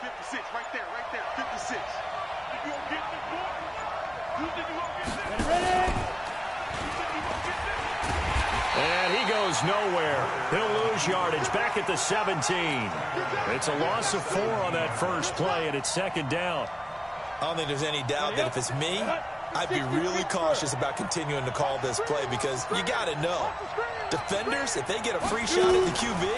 56, right there, 56. You gonna get this boy? You think you gonna get this? Ready? You think you gonna get this? And he goes nowhere. He'll lose yardage back at the 17. It's a loss of 4 on that first play, and it's second down. I don't think there's any doubt that if it's me, I'd be really cautious about continuing to call this play because you got to know, defenders, if they get a free shot at the QB,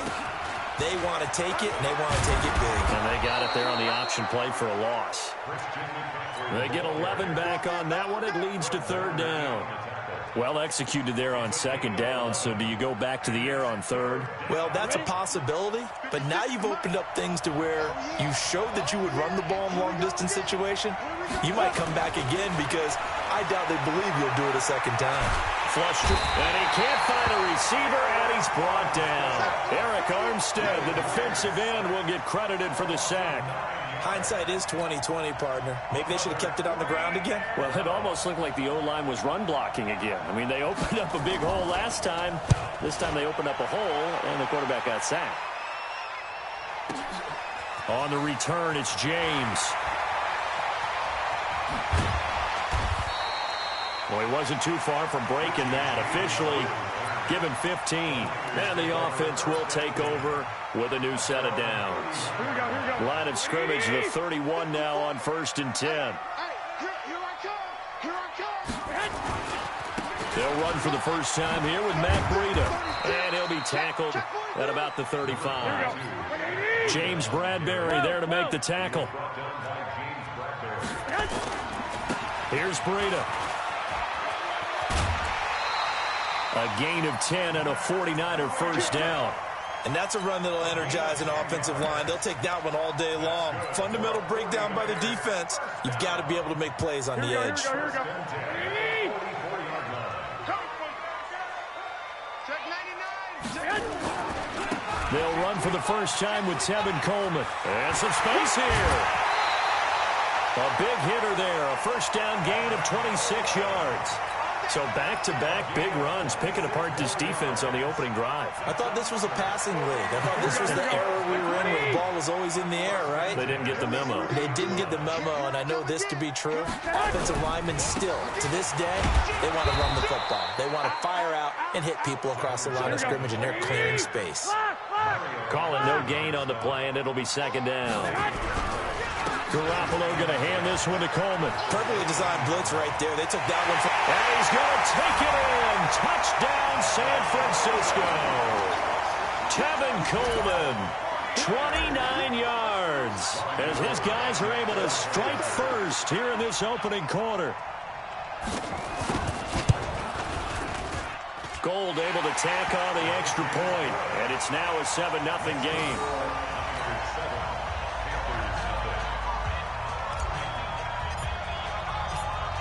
they want to take it, and they want to take it big. And they got it there on the option play for a loss. They get 11 back on that one. It leads to third down. Well executed there on second down, so do you go back to the air on third? Well, that's a possibility, but now you've opened up things to where you showed that you would run the ball in long-distance situation. You might come back again because I doubt they believe you'll do it a second time. Flushed, and he can't find a receiver, and he's brought down. Eric Armstead, the defensive end, will get credited for the sack. Hindsight is 20/20, partner. Maybe they should have kept it on the ground again. Well, it almost looked like the O-line was run blocking again. I mean, they opened up a big hole last time. This time they opened up a hole, and the quarterback got sacked. On the return, it's James. Well, he wasn't too far from breaking that. Officially given 15. And the offense will take over with a new set of downs. Line of scrimmage, the 31 now on 1st and 10. They'll run for the first time here with Matt Breida. And he'll be tackled at about the 35. James Bradbury there to make the tackle. Here's Breida. A gain of 10 and a 49er first down. And that's a run that'll energize an offensive line. They'll take that one all day long. Fundamental breakdown by the defense. You've got to be able to make plays on the edge. They'll run for the first time with Tevin Coleman. And some space here. A big hitter there. A first down gain of 26 yards. So back-to-back big runs, picking apart this defense on the opening drive. I thought this was a passing league. I thought this was the era we were in where the ball was always in the air, right? They didn't get the memo. They didn't get the memo, and I know this to be true. Offensive linemen still, to this day, they want to run the football. They want to fire out and hit people across the line of scrimmage, and they're clearing space. Calling no gain on the play, and it'll be second down. Garoppolo going to hand this one to Coleman. Perfectly designed blitz right there. They took that one. And he's going to take it in. Touchdown, San Francisco. Tevin Coleman, 29 yards. As his guys are able to strike first here in this opening quarter. Gold able to tack on the extra point. And it's now a 7-0 game.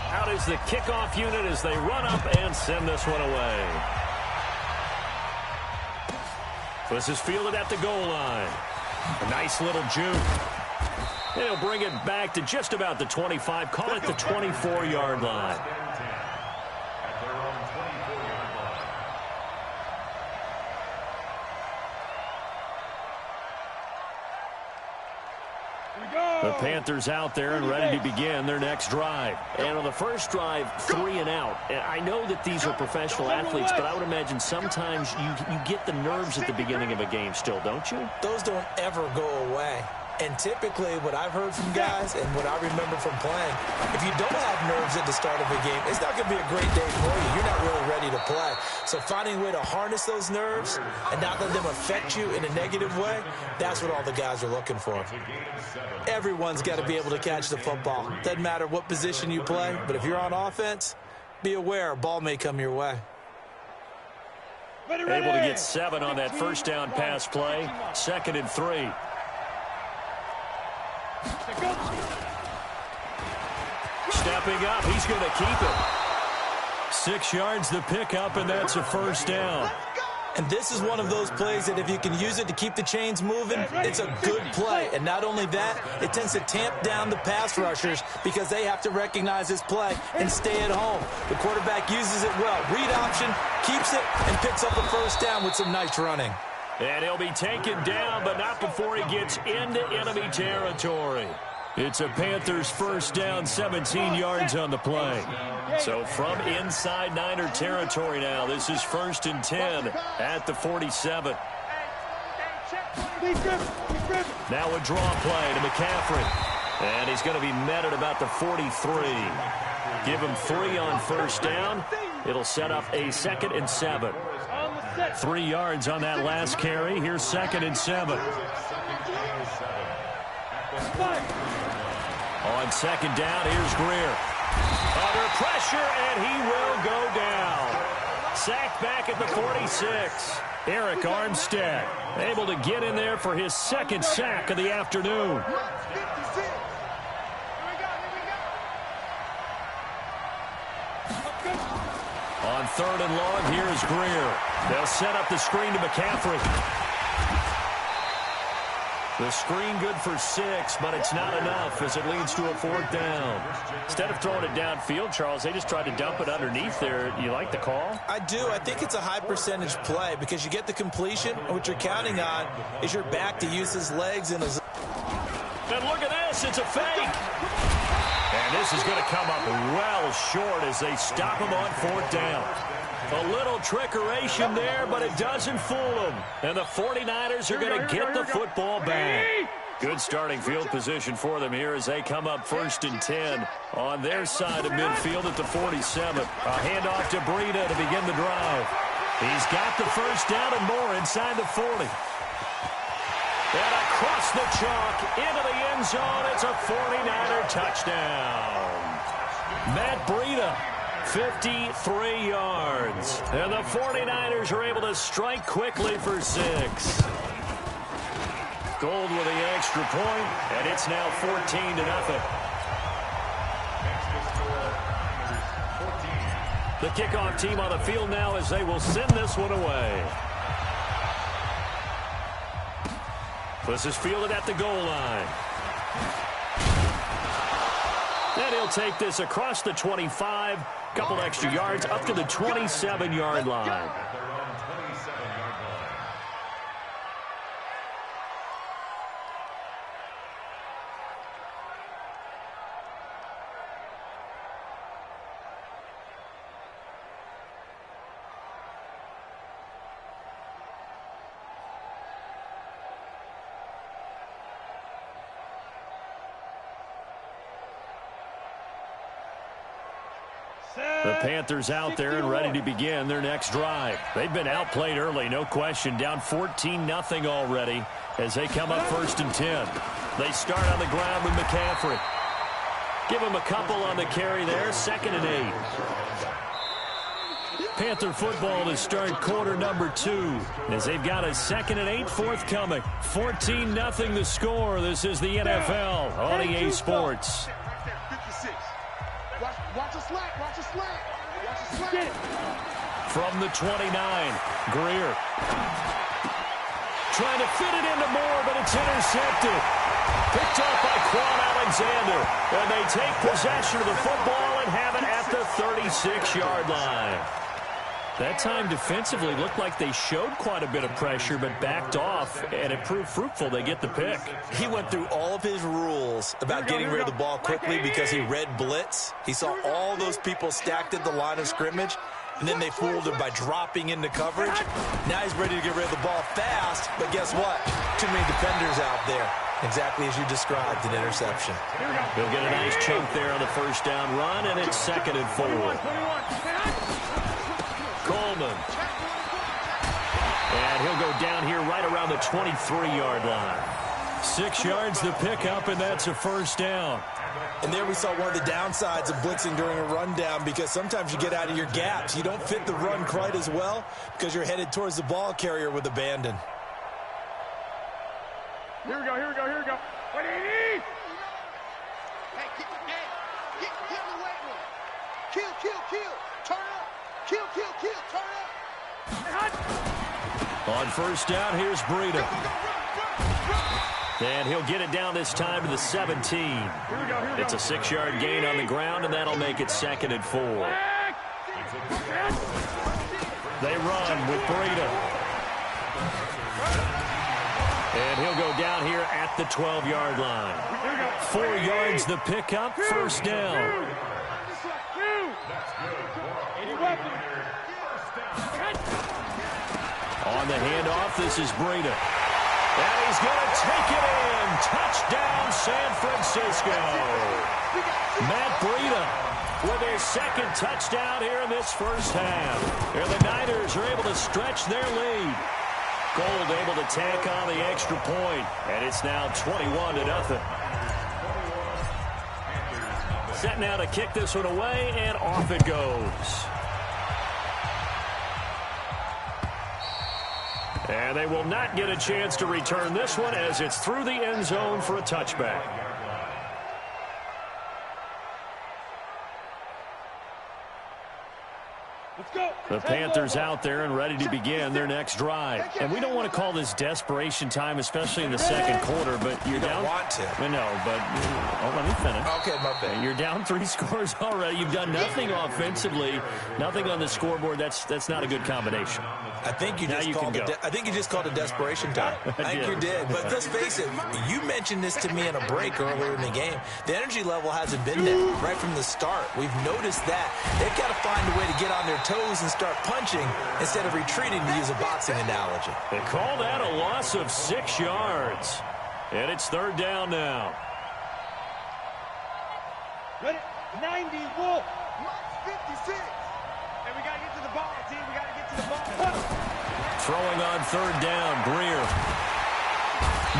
Out is the kickoff unit as they run up and send this one away. This is fielded at the goal line. A nice little juke. They'll bring it back to just about the 25. Call it the 24-yard line. The Panthers out there and ready to begin their next drive. And on the first drive, 3 and out. And I know that these are professional athletes, but I would imagine sometimes you get the nerves at the beginning of a game still, don't you? Those don't ever go away. And typically, what I've heard from guys and what I remember from playing, if you don't have nerves at the start of a game, it's not going to be a great day for you. You're not really ready to play. So finding a way to harness those nerves and not let them affect you in a negative way, that's what all the guys are looking for. Everyone's got to be able to catch the football. Doesn't matter what position you play, but if you're on offense, be aware a ball may come your way. Able to get 7 on that first down pass play. 2nd and 3. Stepping up, he's going to keep it. 6 yards the pickup, and that's a first down. And this is one of those plays that if you can use it to keep the chains moving, it's a good play. And not only that, it tends to tamp down the pass rushers because they have to recognize this play and stay at home. The quarterback uses it well. Read option, keeps it, and picks up a first down with some nice running. And he'll be taken down, but not before he gets into enemy territory. It's a Panthers first down, 17 yards on the play. So from inside Niner territory now, this is 1st and 10 at the 47. Now a draw play to McCaffrey. And he's going to be met at about the 43. Give him 3 on first down. It'll set up a 2nd and 7. 3 yards on that last carry. Here's 2nd and 7. On 2nd down, here's Greer. Under pressure, and he will go down. Sacked back at the 46. Eric Armstead able to get in there for his 2nd sack of the afternoon. On 3rd and long, here's Greer. They'll set up the screen to McCaffrey. The screen good for 6, but it's not enough as it leads to a 4th down. Instead of throwing it downfield, Charles, they just tried to dump it underneath there. You like the call? I do. I think it's a high percentage play because you get the completion, and what you're counting on is your back to use his legs and his... And look at this. It's a fake. And this is going to come up well short as they stop him on 4th down. A little trickeration there, but it doesn't fool them. And the 49ers are going to get the football back. Good starting field position for them here as they come up 1st and 10 on their side of midfield at the 47. A handoff to Breida to begin the drive. He's got the first down and more inside the 40. And across the chalk into the end zone. It's a 49er touchdown. Matt Breida. 53 yards. And the 49ers are able to strike quickly for 6. Gold with the extra point, and it's now 14-0. The kickoff team on the field now as they will send this one away. This is fielded at the goal line. And he'll take this across the 25. Couple extra yards up to the 27-yard line. The Panthers out there and ready to begin their next drive. They've been outplayed early, no question. Down 14-0 already as they come up 1st and 10. They start on the ground with McCaffrey. Give him a couple on the carry there. 2nd and 8. Panther football to start quarter number 2 as they've got a 2nd and 8 forthcoming. 14-0 the score. This is the NFL on EA Sports. Watch a slack, watch a slack. Watch a slack. From the 29, Greer. Trying to fit it into Moore, but it's intercepted. Picked up by Quan Alexander. And they take possession of the football and have it at the 36-yard line. That time defensively looked like they showed quite a bit of pressure but backed off, and it proved fruitful. They get the pick. He went through all of his rules about getting rid of the ball quickly because he read blitz. He saw all those people stacked at the line of scrimmage, and then they fooled him by dropping into coverage. Now he's ready to get rid of the ball fast, but guess what? Too many defenders out there. Exactly as you described, an interception. He'll get a nice chunk there on the first down run, and it's 2nd and 4. Coleman. And he'll go down here right around the 23-yard line. 6 yards the pickup, and that's a first down. And there we saw one of the downsides of blitzing during a rundown because sometimes you get out of your gaps. You don't fit the run quite as well because you're headed towards the ball carrier with abandon. Here we go, here we go, here we go. What do you need? Hey, get in the weight room. Kill, turn up. Kill, turn up. On first down, here's Breida. And he'll get it down this time to the 17. It's a 6-yard gain on the ground, and that'll make it 2nd and 4. They run with Breida. And he'll go down here at the 12-yard line. 4 yards the pickup, first down. On the handoff, this is Breida. And he's going to take it in. Touchdown, San Francisco. Matt Breida with his second touchdown here in this first half. And the Niners are able to stretch their lead. Gold able to tack on the extra point, and it's now 21-0. Set now to kick this one away, and off it goes. And they will not get a chance to return this one as it's through the end zone for a touchback. The Panthers out there and ready to begin their next drive. And we don't want to call this desperation time, especially in the second quarter, but you're down. Want to. I know, but let me finish. Okay, my bad. You're down 3 scores already. You've done nothing offensively, nothing on the scoreboard. That's not a good combination. I think you just called it. I think you just called it desperation time. I think you did. But let's face it. You mentioned this to me in a break earlier in the game. The energy level hasn't been there right from the start. We've noticed that. They've got to find a way to get on their toes and start punching instead of retreating, to use a boxing analogy. They call that a loss of 6 yards. And it's third down now. Ready? 90 Wolf. 56. And we got to get to the ball, team. We got to get to the ball. Throwing on third down, Greer.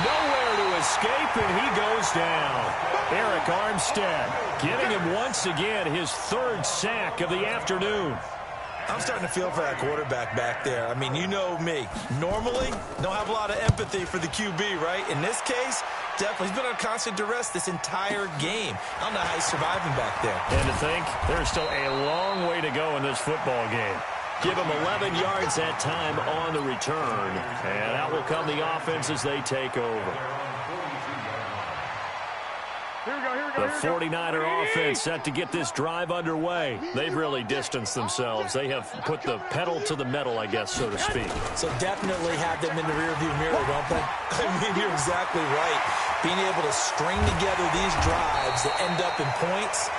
Nowhere to escape, and he goes down. Eric Armstead getting him once again his 3rd sack of the afternoon. I'm starting to feel for that quarterback back there. I mean, you know me. Normally, don't have a lot of empathy for the QB, right? In this case, definitely. He's been on constant duress this entire game. I don't know how he's surviving back there. And to think, there's still a long way to go in this football game. Give him 11 yards that time on the return. And out will come the offense as they take over. The 49er offense set to get this drive underway. They've really distanced themselves. They have put the pedal to the metal, I guess, so to speak. So definitely have them in the rearview mirror, don't they? I mean, you're exactly right. Being able to string together these drives that end up in points,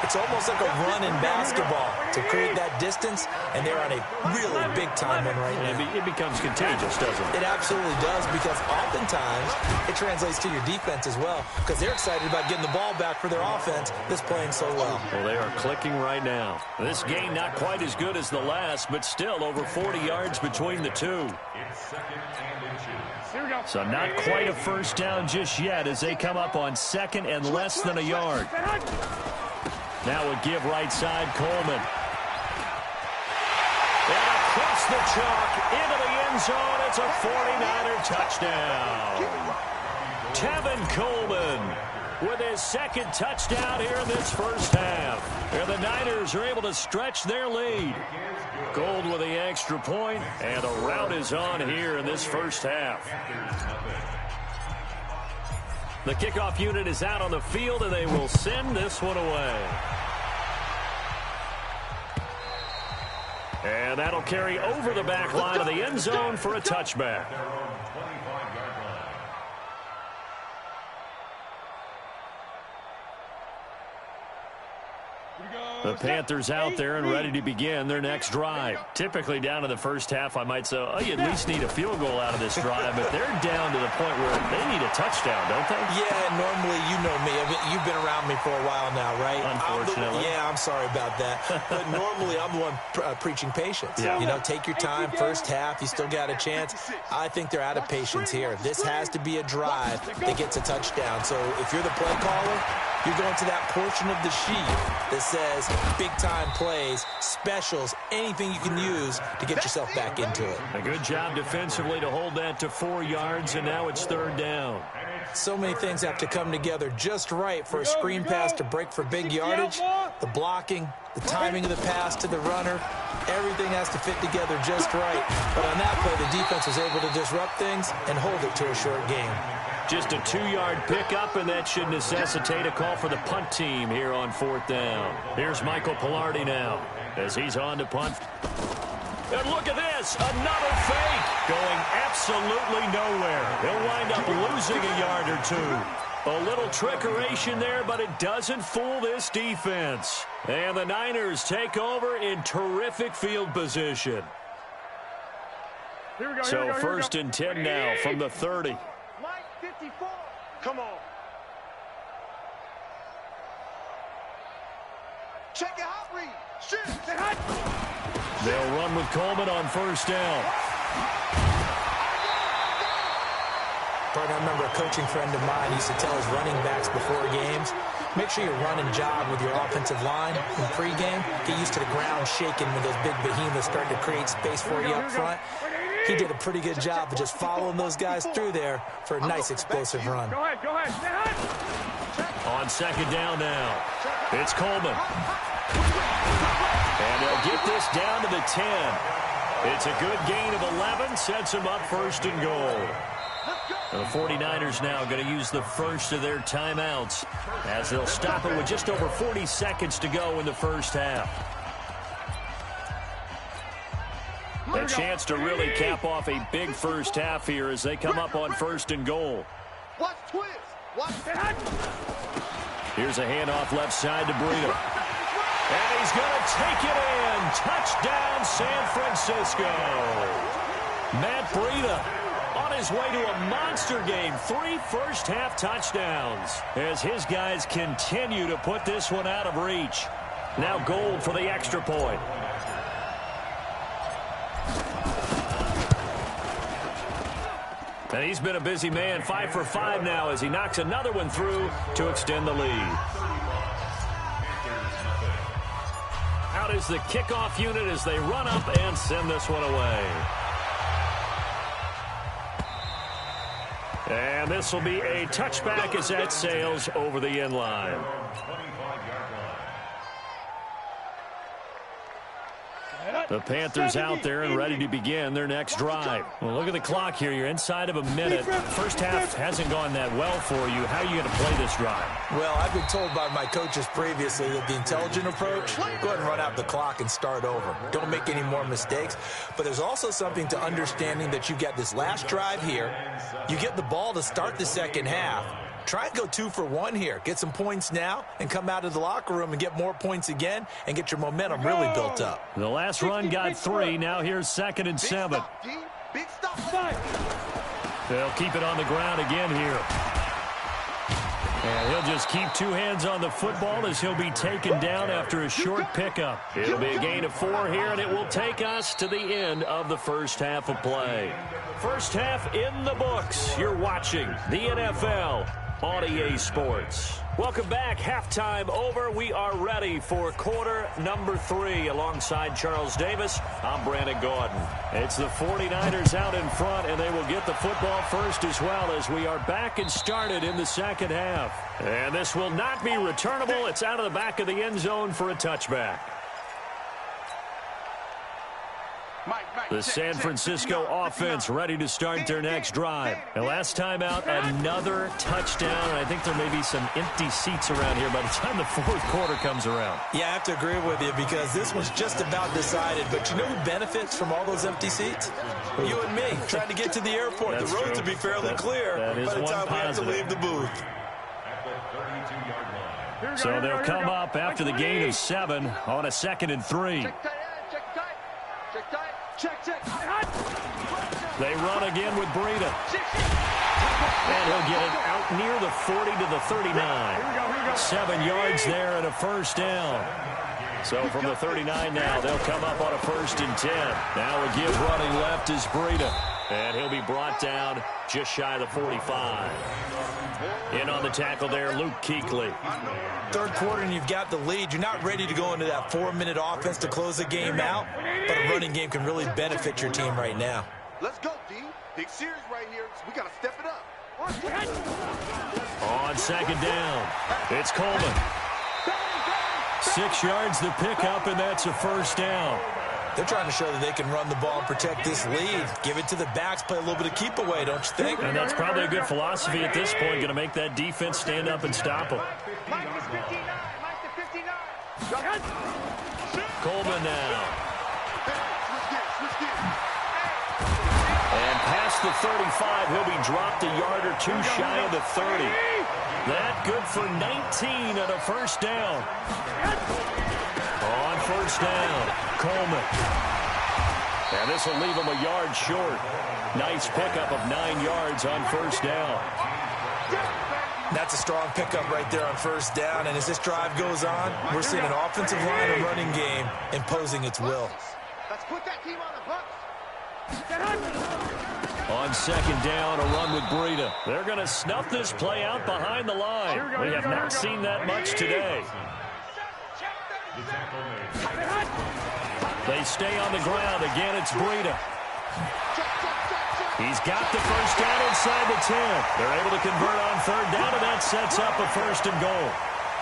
it's almost like a run in basketball to create that distance, and they're on a really big-time one right now. It becomes contagious, doesn't it? It absolutely does, because oftentimes it translates to your defense as well, because they're excited about getting the ball back for their offense that's playing so well. Well, they are clicking right now. This game not quite as good as the last, but still over 40 yards between the two. So not quite a first down just yet as they come up on 2nd and less than a yard. Now a give right side, Coleman. And across the chalk into the end zone. It's a 49er touchdown. Tevin Coleman with his 2nd touchdown here in this first half. And the Niners are able to stretch their lead. Gold with the extra point, and the rout is on here in this first half. The kickoff unit is out on the field, and they will send this one away. And that'll carry over the back line of the end zone for a touchback. The Panthers out there and ready to begin their next drive. Typically down in the first half, I might say, oh, you at least need a field goal out of this drive, but they're down to the point where they need a touchdown, don't they? Yeah, normally, you know me. I mean, you've been around me for a while now, right? Unfortunately. I'm sorry about that. But normally, I'm the one preaching patience. Yeah. You know, take your time, first half, you still got a chance. I think they're out of patience here. This has to be a drive that gets a touchdown. So if you're the play caller, you're going to that portion of the sheet that says big-time plays, specials, anything you can use to get yourself back into it. A good job defensively to hold that to 4 yards, and now it's third down. So many things have to come together just right for a screen pass to break for big yardage. The blocking, the timing of the pass to the runner, everything has to fit together just right. But on that play, the defense was able to disrupt things and hold it to a short game. Just a 2-yard pickup, and that should necessitate a call for the punt team here on 4th down. Here's Michael Pilardi now as he's on to punt. And look at this, another fake. Going absolutely nowhere. He'll wind up losing a yard or two. A little trickeration there, but it doesn't fool this defense. And the Niners take over in terrific field position. Here we go, So first and 10 now from the 30. Mike 54. Come on. Check it out, read. Shoot. They'll run with Coleman on first down. Partner, I remember a coaching friend of mine used to tell his running backs before games, make sure you run and jog with your offensive line in pregame. Get used to the ground shaking when those big behemoths start to create space for you up front. He did a pretty good job of just following those guys through there for a nice explosive run. Go ahead. On second down now, it's Coleman. And they'll get this down to the 10. It's a good gain of 11, sets them up first and goal. The 49ers now going to use the first of their timeouts as they'll stop it with just over 40 seconds to go in the first half. A chance to really cap off a big first half here as they come up on first and goal. Watch twist. Watch that. Here's a handoff left side to Breida. And he's going to take it in. Touchdown, San Francisco. Matt Breida on his way to a monster game. 3 first-half touchdowns as his guys continue to put this one out of reach. Now Gold for the extra point. And he's been a busy man, 5 for 5 now as he knocks another one through to extend the lead. Out is the kickoff unit as they run up and send this one away. And this will be a touchback as that sails over the end line. The Panthers out there and ready to begin their next drive. Well, look at the clock here. You're inside of a minute. First half hasn't gone that well for you. How are you going to play this drive? Well, I've been told by my coaches previously that the intelligent approach, go ahead and run out the clock and start over. Don't make any more mistakes. But there's also something to understanding that you get this last drive here. You get the ball to start the second half. Try and go 2 for 1 here. Get some points now and come out of the locker room and get more points again and get your momentum really built up. The last run got 3. Now here's 2nd and 7. Big stop. They'll keep it on the ground again here. And he'll just keep 2 hands on the football as he'll be taken down after a short pickup. It'll be a gain of 4 here, and it will take us to the end of the first half of play. First half in the books. You're watching the NFL on EA Sports. Welcome back. Halftime over. We are ready for quarter number 3. Alongside Charles Davis, I'm Brandon Gordon. It's the 49ers out in front, and they will get the football first as well as we are back and started in the second half. And this will not be returnable. It's out of the back of the end zone for a touchback. The San Francisco offense ready to start their next drive. And last time out, another touchdown. I think there may be some empty seats around here by the time the fourth quarter comes around. Yeah, I have to agree with you because this was just about decided. But you know who benefits from all those empty seats? You and me, trying to get to the airport. That's the roads true. will be fairly clear by the time we have to leave the booth. So they'll come up after the gain of 7 on a 2nd and 3. They run again with Breida. And he'll get it out near the 40 to the 39. 7 yards there and a first down. So from the 39 now, they'll come up on a 1st and 10. Now a give running left is Breida. And he'll be brought down just shy of the 45. In on the tackle there, Luke Kuechly. Third quarter and you've got the lead. You're not ready to go into that 4-minute offense to close the game out, but a running game can really benefit your team right now. Let's go, D. Big series right here. So we got to step it up. On 2nd down, it's Coleman. 6 yards the pickup, and that's a first down. They're trying to show that they can run the ball and protect this lead. Give it to the backs, play a little bit of keep away, don't you think? And that's probably a good philosophy at this point, going to make that defense stand up and stop them. Coleman now. Past the 35, he'll be dropped a yard or two shy of the 30. That good for 19 and a first down. On first down, Coleman. And this will leave him a yard short. Nice pickup of 9 yards on first down. That's a strong pickup right there on first down. And as this drive goes on, we're seeing an offensive line and running game imposing its will. Let's put that team on the books. On second down, a run with Breida. They're going to snuff this play out behind the line. We have not seen that much today. They stay on the ground. Again, it's Breida. He's got the first down inside the 10. They're able to convert on third down, and that sets up a first and goal.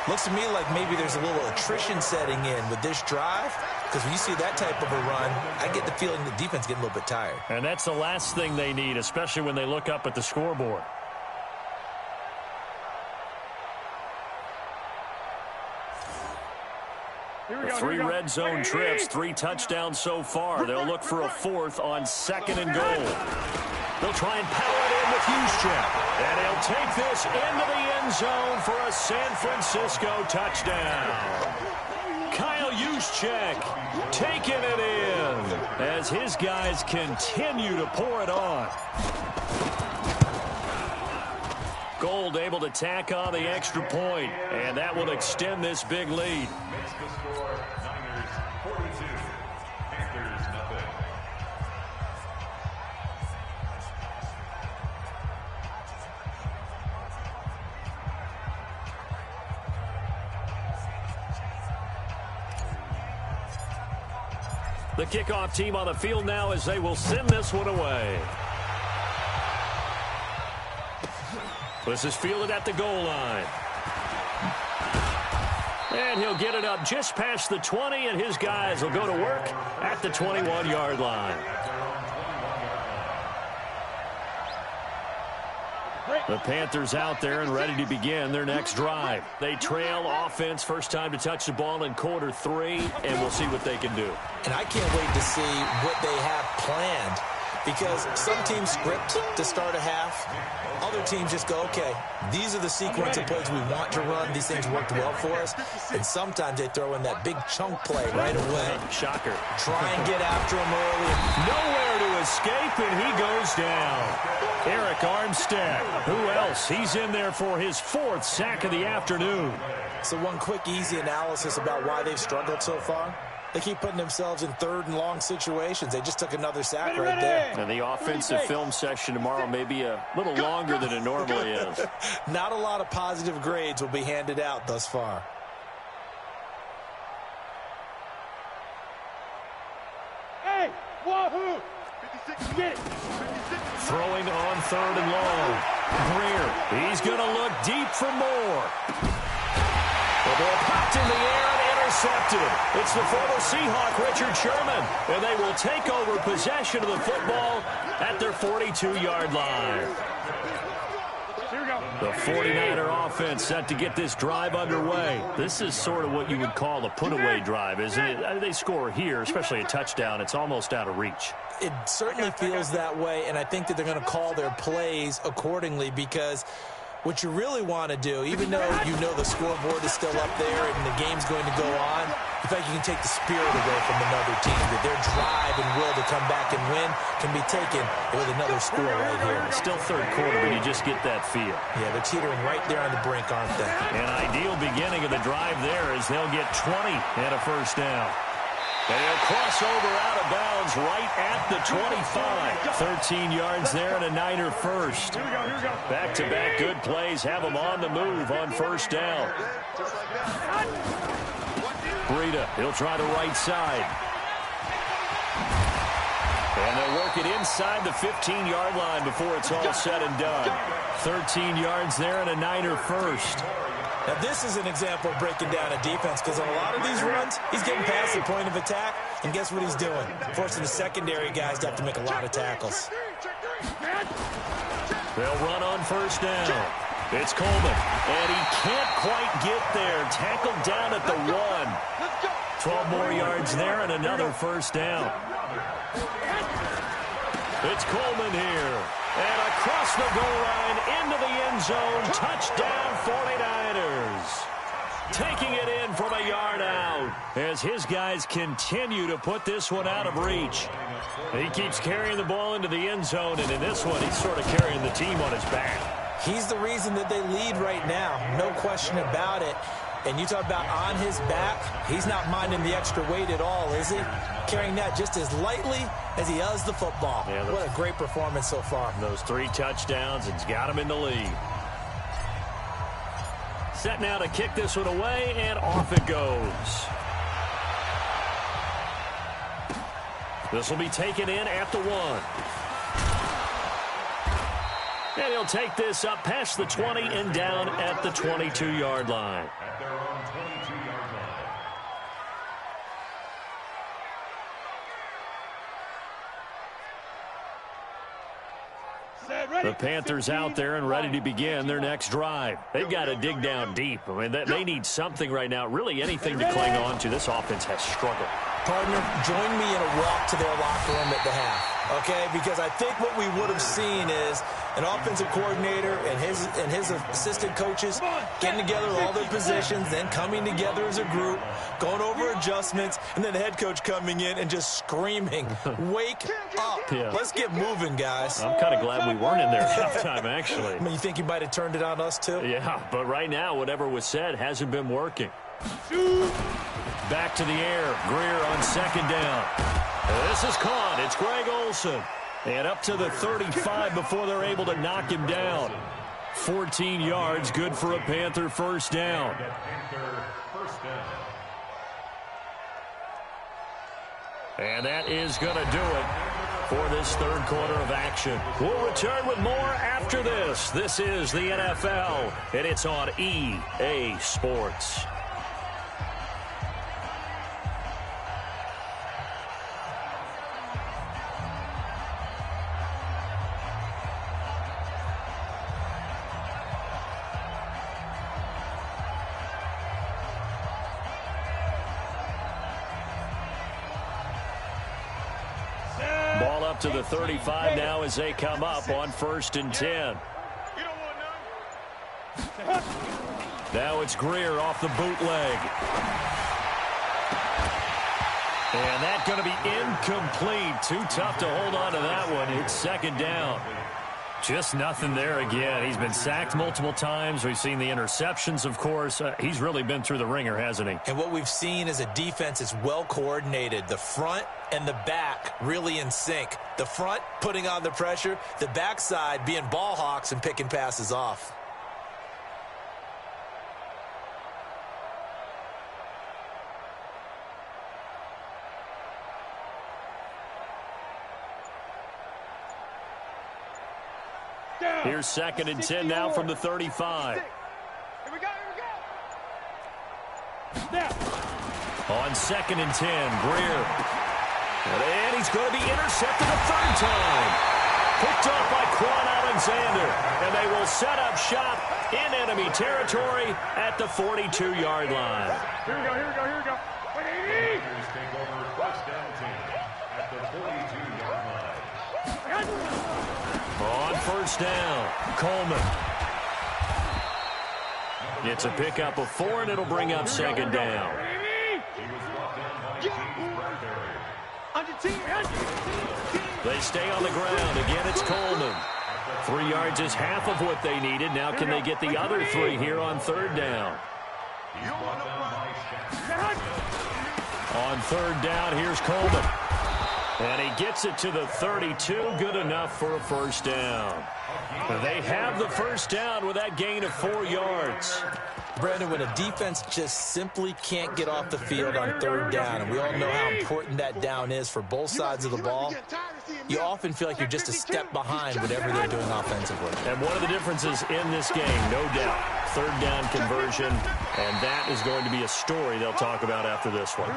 Looks to me like maybe there's a little attrition setting in with this drive, because when you see that type of a run, I get the feeling the defense getting a little bit tired. And that's the last thing they need, especially when they look up at the scoreboard. The 3 red zone trips, 3 touchdowns so far. They'll look for a 4th on second and goal. They'll try and power it in with Juszczyk. And he'll take this into the end zone for a San Francisco touchdown. Kyle Juszczyk taking it in as his guys continue to pour it on. Gold able to tack on the extra point, and that will extend this big lead. The kickoff team on the field now as they will send this one away. This is fielded at the goal line. And he'll get it up just past the 20, and his guys will go to work at the 21-yard line. The Panthers out there and ready to begin their next drive. They trail offense, first time to touch the ball in quarter 3, and we'll see what they can do. And I can't wait to see what they have planned, because some teams script to start a half. Other teams just go, okay, these are the sequence of plays we want to run. These things worked well for us. And sometimes they throw in that big chunk play right away. Shocker. Try and get after him early. Nowhere to escape, and he goes down. Eric Armstead. Who else? He's in there for his 4th sack of the afternoon. So one quick, easy analysis about why they've struggled so far. They keep putting themselves in 3rd and long situations. They just took another sack right there. And the offensive film session tomorrow may be a little longer than it normally is. Not a lot of positive grades will be handed out thus far. Hey, wahoo! 56, get it. Throwing on 3rd and long. Greer, he's going to look deep for more. The ball popped in the air and intercepted. It's the former Seahawk, Richard Sherman, and they will take over possession of the football at their 42-yard line. The 49er offense set to get this drive underway. This is sort of what you would call a put-away drive, isn't it? They score here, especially a touchdown. It's almost out of reach. It certainly feels that way, and I think that they're going to call their plays accordingly, because what you really want to do, even though you know the scoreboard is still up there and the game's going to go on, you think you can take the spirit away from another team, that their drive and will to come back and win can be taken with another score right here. Still 3rd quarter, but you just get that feel. Yeah, they're teetering right there on the brink, aren't they? An ideal beginning of the drive there as they'll get 20 and a first down. They'll cross over out of bounds right at the 25. 13 yards there and a Niner first. Back-to-back good plays have them on the move on first down. Breida, he'll try the right side. And they'll work it inside the 15-yard line before it's all said and done. 13 yards there and a Niner first. Now, this is an example of breaking down a defense, because on a lot of these runs, he's getting past the point of attack, and guess what he's doing? Forcing the secondary guys to have to make a lot of tackles. They'll run on first down. It's Coleman, and he can't quite get there. Tackled down at the 1. 12 more yards there and another first down. It's Coleman here. And across the goal line into the end zone. Touchdown 49ers. Taking it in from a yard out as his guys continue to put this one out of reach. He keeps carrying the ball into the end zone, and in this one, he's sort of carrying the team on his back. He's the reason that they lead right now. No question about it. And you talk about on his back, he's not minding the extra weight at all, is he? Carrying that just as lightly as he does the football. Yeah, what a great performance so far. Those 3 touchdowns, it's got him in the lead. Set now to kick this one away, and off it goes. This will be taken in at the 1. And he'll take this up past the 20 and down at the 22-yard line. At their own 22-yard line. The Panthers out there and ready to begin their next drive. They've got to dig down deep. I mean, they need something right now, really anything to cling on to. This offense has struggled. Partner, join me in a walk to their locker room at the half. Okay, because I think what we would have seen is an offensive coordinator and his assistant coaches getting together all their positions, then coming together as a group, going over adjustments, and then the head coach coming in and just screaming, "Wake up. Yeah. Let's get moving, guys." I'm kind of glad we weren't in there at halftime, actually. I mean, you think you might have turned it on us, too? Yeah, but right now, whatever was said hasn't been working. Back to the air. Greer on second down. This is caught. It's Greg Olsen. And up to the 35 before they're able to knock him down. 14 yards, good for a Panther first down. And that is going to do it for this third quarter of action. We'll return with more after this. This is the NFL, and it's on EA Sports. Ball up to the 35 now as they come up on 1st and 10. Now it's Greer off the bootleg. And that's going to be incomplete. Too tough to hold on to that one. It's second down. Just nothing there again. He's been sacked multiple times. We've seen the interceptions, of course. He's really been through the ringer, hasn't he? And what we've seen is a defense that's well coordinated. The front and the back really in sync. The front putting on the pressure. The backside being ball hawks and picking passes off. Here's 2nd and 10 now from the 35. Here we go. On 2nd and 10, Greer. And he's going to be intercepted a third time. Picked off by Quan Alexander. And they will set up shop in enemy territory at the 42-yard line. Here we go. Panthers take over 1st and 10 at the 42-yard line. On 1st down, Coleman. It's a pickup of 4, and it'll bring up 2nd down. They stay on the ground. Again, it's Coleman. 3 yards is half of what they needed. Now can they get the other 3 here on 3rd down? On 3rd down, here's Coleman. And he gets it to the 32, good enough for a first down. They have the first down with that gain of 4 yards. Brandon, when a defense just simply can't get off the field on 3rd down, and we all know how important that down is for both sides of the ball, you often feel like you're just a step behind whatever they're doing offensively. And one of the differences in this game, no doubt, 3rd down conversion, and that is going to be a story they'll talk about after this one.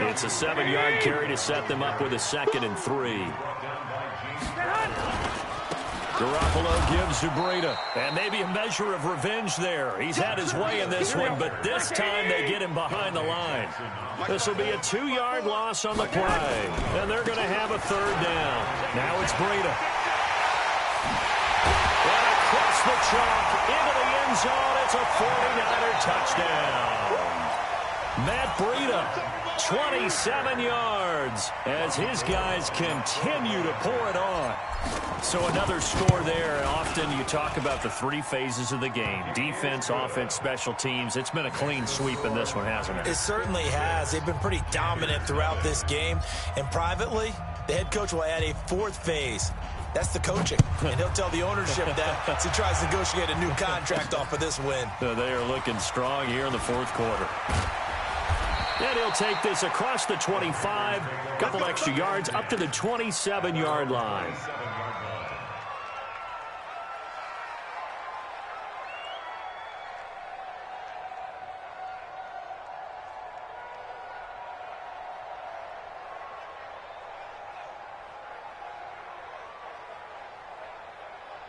It's a 7-yard carry to set them up with a 2nd and 3. Garoppolo gives to Breida. And maybe a measure of revenge there. He's had his way in this one, but this time they get him behind the line. This will be a 2-yard loss on the play. And they're going to have a 3rd down. Now it's Breida. And across the chalk into the end zone. It's a 49er touchdown. Matt Breida, 27 yards as his guys continue to pour it on. So another score there. Often you talk about the 3 phases of the game. Defense, offense, special teams. It's been a clean sweep in this one, hasn't it? It certainly has. They've been pretty dominant throughout this game. And privately, the head coach will add a 4th phase. That's the coaching. And he'll tell the ownership that as he tries to negotiate a new contract off of this win. They are looking strong here in the 4th quarter. And he'll take this across the 25, couple extra yards up to the 27-yard line.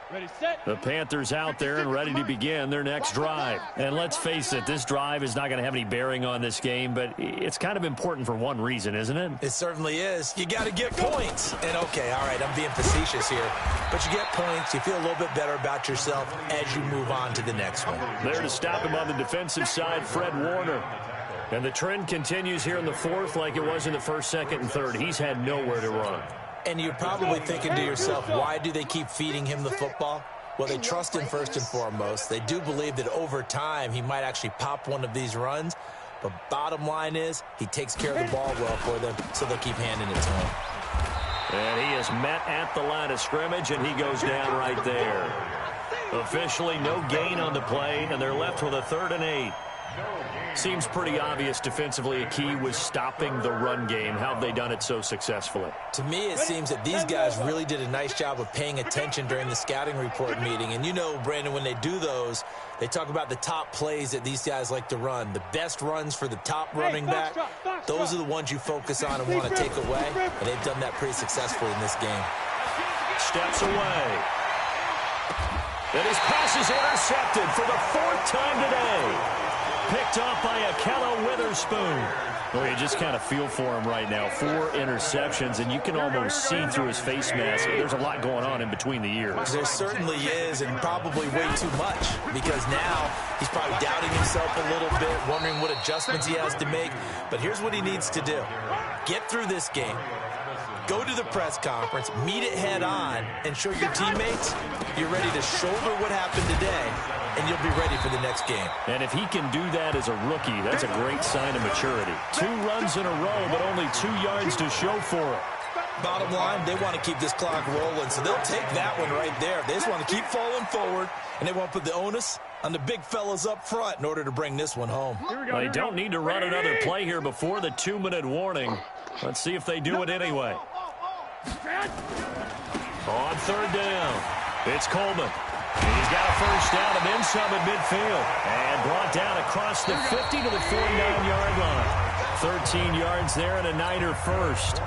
Ready, set. The Panthers out there and ready to begin their next drive. And let's face it, this drive is not going to have any bearing on this game, but it's kind of important for one reason, isn't it? It certainly is. You got to get points. And, okay, all right, I'm being facetious here. But you get points, you feel a little bit better about yourself as you move on to the next one. There to stop him on the defensive side, Fred Warner. And the trend continues here in the 4th like it was in the 1st, 2nd, and 3rd. He's had nowhere to run. And you're probably thinking to yourself, why do they keep feeding him the football? Well, they trust him first and foremost. They do believe that over time he might actually pop one of these runs. But bottom line is he takes care of the ball well for them, so they'll keep handing it to him. And he is met at the line of scrimmage, and he goes down right there. Officially no gain on the play, and they're left with a 3rd and 8. Seems pretty obvious defensively a key was stopping the run game. How have they done it so successfully? To me, it seems that these guys really did a nice job of paying attention during the scouting report meeting. And you know, Brandon, when they do those, they talk about the top plays that these guys like to run. The best runs for the top running back, those are the ones you focus on and want to take away. And they've done that pretty successfully in this game. Steps away. And his pass is intercepted for the 4th time today. Picked off by Akello Witherspoon. Well, you just kind of feel for him right now. 4 interceptions, and you can almost see through his face mask. There's a lot going on in between the ears. There certainly is, and probably way too much, because now he's probably doubting himself a little bit, wondering what adjustments he has to make. But here's what he needs to do. Get through this game. Go to the press conference, meet it head on, and show your teammates you're ready to shoulder what happened today, and you'll be ready for the next game. And if he can do that as a rookie, that's a great sign of maturity. 2 runs in a row, but only 2 yards to show for it. Bottom line, they want to keep this clock rolling, so they'll take that one right there. They just want to keep falling forward, and they want to put the onus on the big fellas up front in order to bring this one home. They don't need to run another play here before the 2-minute warning. Let's see if they do it anyway. On 3rd down, it's Coleman. He's got a 1st down and then some at midfield. And brought down across the 50 to the 49-yard line. 13 yards there and a Niner first.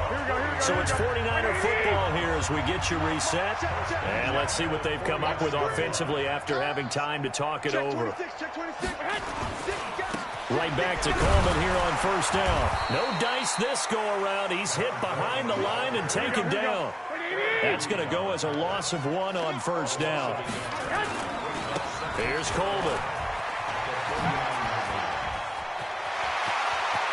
So it's 49er football here as we get you reset. And let's see what they've come up with offensively after having time to talk it over. Right back to Coleman here on 1st down. No dice this go-around. He's hit behind the line and taken down. That's going to go as a loss of 1 on 1st down. Here's Coleman.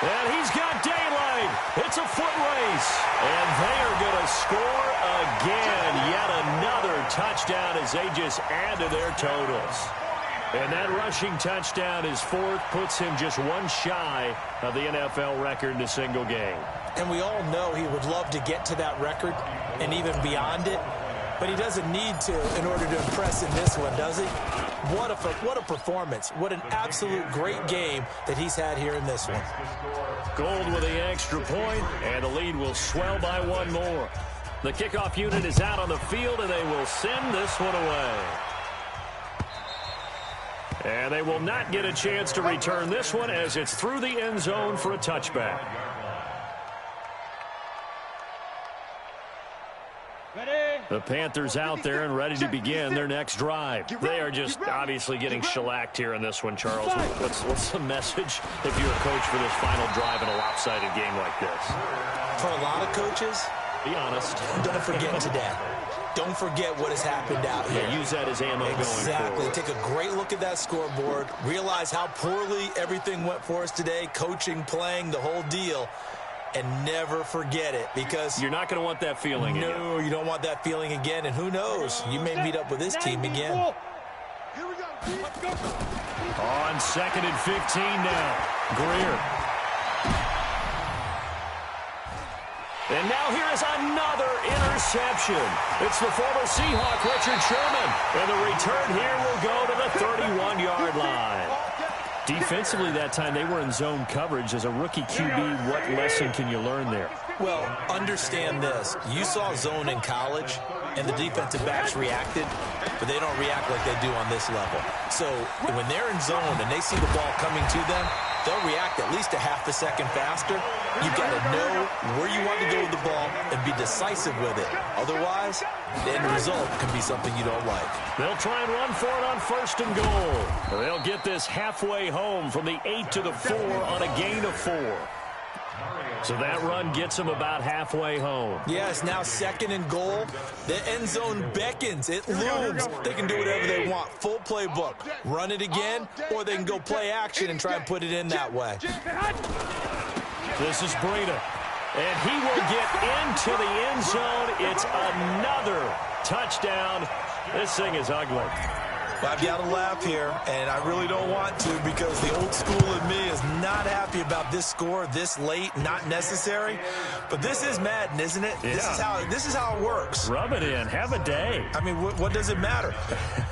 And he's got daylight. It's a foot race. And they are going to score again. Yet another touchdown as they just add to their totals. And that rushing touchdown is 4th, puts him just 1 shy of the NFL record in a single game. And we all know he would love to get to that record and even beyond it, but he doesn't need to in order to impress in this one, does he? What a performance. What an absolute great game that he's had here in this one. Gold with the extra point, and the lead will swell by 1 more. The kickoff unit is out on the field, and they will send this one away. And they will not get a chance to return this one as it's through the end zone for a touchback. Ready? The Panthers out there and ready to begin their next drive. They are just obviously getting shellacked here in this one, Charles. What's the message if you're a coach for this final drive in a lopsided game like this? For a lot of coaches, be honest. Don't forget today. Don't forget what has happened out here. Yeah, use that as ammo going forward. Exactly. Take a great look at that scoreboard. Realize how poorly everything went for us today. Coaching, playing, the whole deal. And never forget it, because you're not going to want that feeling again. No, you don't want that feeling again. And who knows? You may meet up with this team again. Here we go. Let's go. On 2nd and 15 now. Greer. And now here is another interception. It's the former Seahawk, Richard Sherman. And the return here will go to the 31-yard line. Defensively that time, they were in zone coverage. As a rookie QB, what lesson can you learn there? Well, understand this. You saw zone in college, and the defensive backs reacted, but they don't react like they do on this level. So when they're in zone and they see the ball coming to them, they'll react at least a half a second faster. You've got to know where you want to go with the ball and be decisive with it. Otherwise, the end result can be something you don't like. They'll try and run for it on 1st and goal. They'll get this halfway home from the 8 to the 4 on a gain of 4. So that run gets them about halfway home. Yeah, it's now 2nd and goal. The end zone beckons. It looms. They can do whatever they want. Full playbook. Run it again, or they can go play action and try and put it in that way. This is Breida. And he will get into the end zone. It's another touchdown. This thing is ugly. Well, I've got to laugh here, and I really don't want to, because the old school in me is not happy about this score this late, not necessary. But this is Madden, isn't it? Yeah. This is how it works. Rub it in. Have a day. I mean, what does it matter?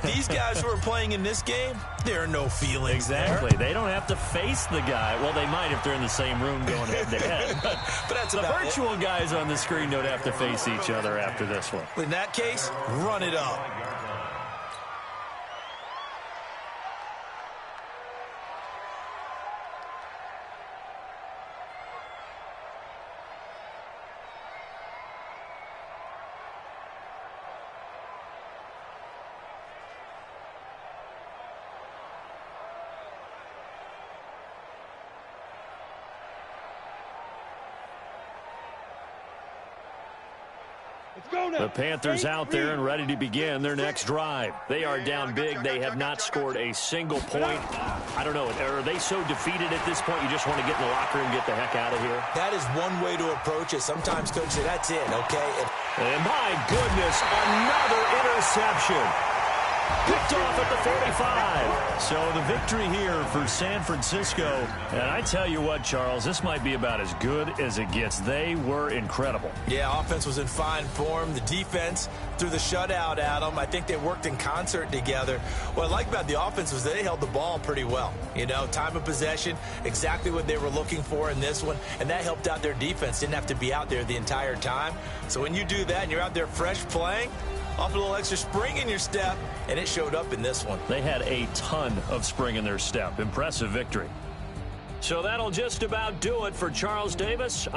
These guys who are playing in this game, there are no feelings. Exactly. There. They don't have to face the guy. Well, they might if they're in the same room going head-to-head. But that's the virtual guys on the screen don't have to face each other after this one. In that case, run it up. The Panthers out there and ready to begin their next drive. They are down big. They have not scored a single point. I don't know. Are they so defeated at this point you just want to get in the locker room and get the heck out of here? That is one way to approach it. Sometimes coaches say, that's it, okay? And my goodness, another interception. Picked off at the 45. So the victory here for San Francisco. And I tell you what, Charles, this might be about as good as it gets. They were incredible. Yeah, offense was in fine form. The defense threw the shutout at them. I think they worked in concert together. What I like about the offense was they held the ball pretty well. You know, time of possession, exactly what they were looking for in this one. And that helped out their defense. Didn't have to be out there the entire time. So when you do that and you're out there fresh playing, off a little extra spring in your step, and it showed up in this one. They had a ton of spring in their step. Impressive victory. So that'll just about do it for Charles Davis.